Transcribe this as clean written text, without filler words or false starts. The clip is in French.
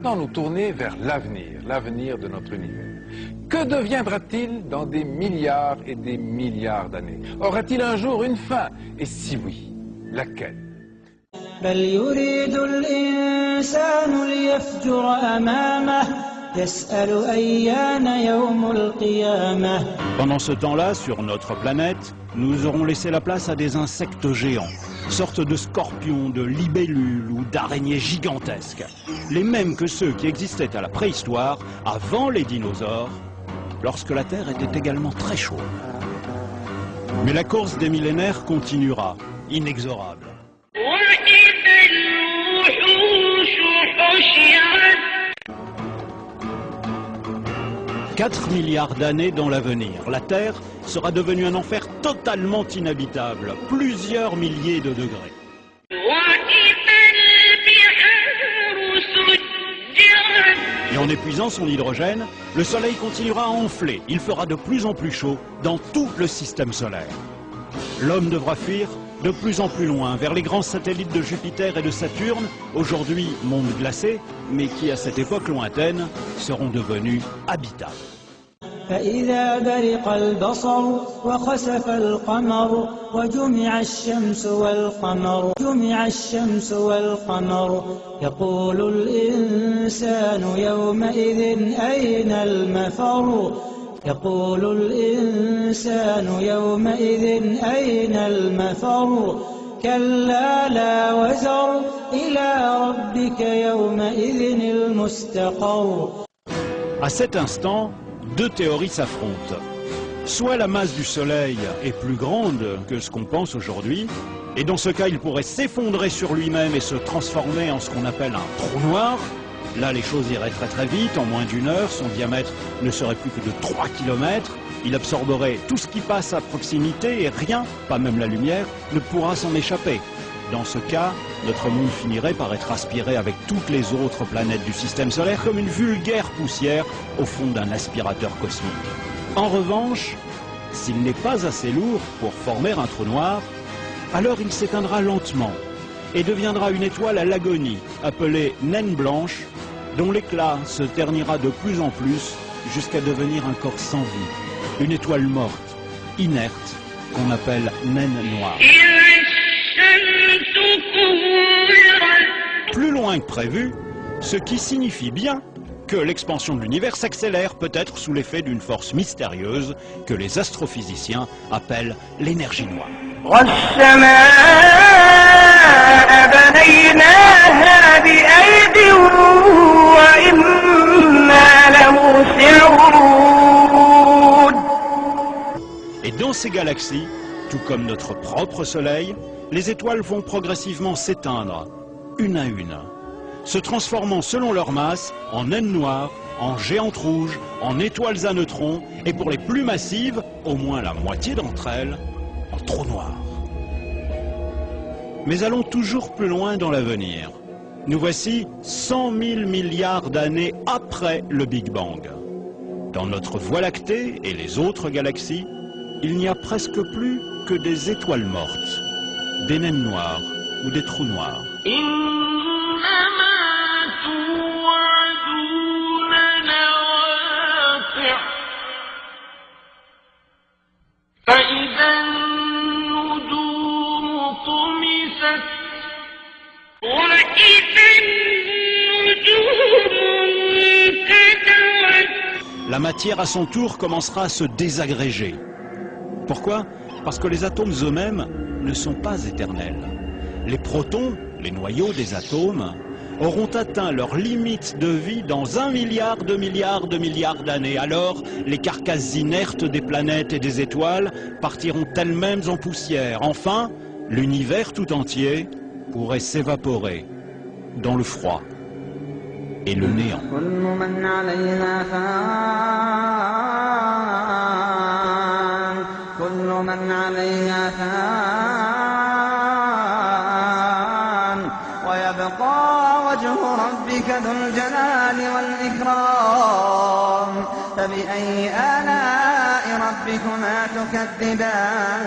Maintenant, nous tourner vers l'avenir de notre univers. Que deviendra-t-il dans des milliards et des milliards d'années? Aura-t-il un jour une fin? Et si oui, laquelle? بل يريد الإنسان ليفجر أمامه يسأل أيان يوم القيامة. Pendant ce temps-là, sur notre planète, nous aurons laissé la place à des insectes géants, sortes de scorpions, de libellules ou d'araignées gigantesques, les mêmes que ceux qui existaient à la préhistoire, avant les dinosaures, lorsque la Terre était également très chaude. Mais la course des millénaires continuera, inexorable. 4 milliards d'années dans l'avenir, la Terre sera devenue un enfer totalement inhabitable, plusieurs milliers de degrés. Et en épuisant son hydrogène, le Soleil continuera à enfler. Il fera de plus en plus chaud dans tout le système solaire. L'homme devra fuir de plus en plus loin, vers les grands satellites de Jupiter et de Saturne, aujourd'hui mondes glacés, mais qui à cette époque lointaine seront devenus habitables. فإذا برق البصر وخسف القمر وجمع الشمس والقمر يقول الإنسان يومئذ أين المفر كلا لا وزر إلى ربك يومئذ المستقر. À cet instant, deux théories s'affrontent. Soit la masse du Soleil est plus grande que ce qu'on pense aujourd'hui, et dans ce cas il pourrait s'effondrer sur lui-même et se transformer en ce qu'on appelle un trou noir. Là les choses iraient très très vite, en moins d'une heure, son diamètre ne serait plus que de 3 km, il absorberait tout ce qui passe à proximité et rien, pas même la lumière, ne pourra s'en échapper. Dans ce cas, notre monde finirait par être aspiré avec toutes les autres planètes du système solaire comme une vulgaire poussière au fond d'un aspirateur cosmique. En revanche, s'il n'est pas assez lourd pour former un trou noir, alors il s'éteindra lentement et deviendra une étoile à l'agonie, appelée naine blanche, dont l'éclat se ternira de plus en plus jusqu'à devenir un corps sans vie, une étoile morte, inerte, qu'on appelle naine noire. Plus loin que prévu, ce qui signifie bien que l'expansion de l'univers s'accélère peut-être sous l'effet d'une force mystérieuse que les astrophysiciens appellent l'énergie noire. Et dans ces galaxies, tout comme notre propre Soleil, les étoiles vont progressivement s'éteindre, une à une, se transformant selon leur masse en naines noires, en géantes rouges, en étoiles à neutrons, et pour les plus massives, au moins la moitié d'entre elles, en trous noirs. Mais allons toujours plus loin dans l'avenir. Nous voici 100 000 milliards d'années après le Big Bang. Dans notre Voie lactée et les autres galaxies, il n'y a presque plus que des étoiles mortes, des naines noires ou des trous noirs. La matière à son tour commencera à se désagréger. Pourquoi? Parce que les atomes eux-mêmes ne sont pas éternels. Les protons, les noyaux des atomes, auront atteint leur limite de vie dans 1 milliard de milliards de milliards d'années. Alors, les carcasses inertes des planètes et des étoiles partiront elles-mêmes en poussière. Enfin, l'univers tout entier pourrait s'évaporer dans le froid et le néant. فبأي آلاء ربكما تكذبان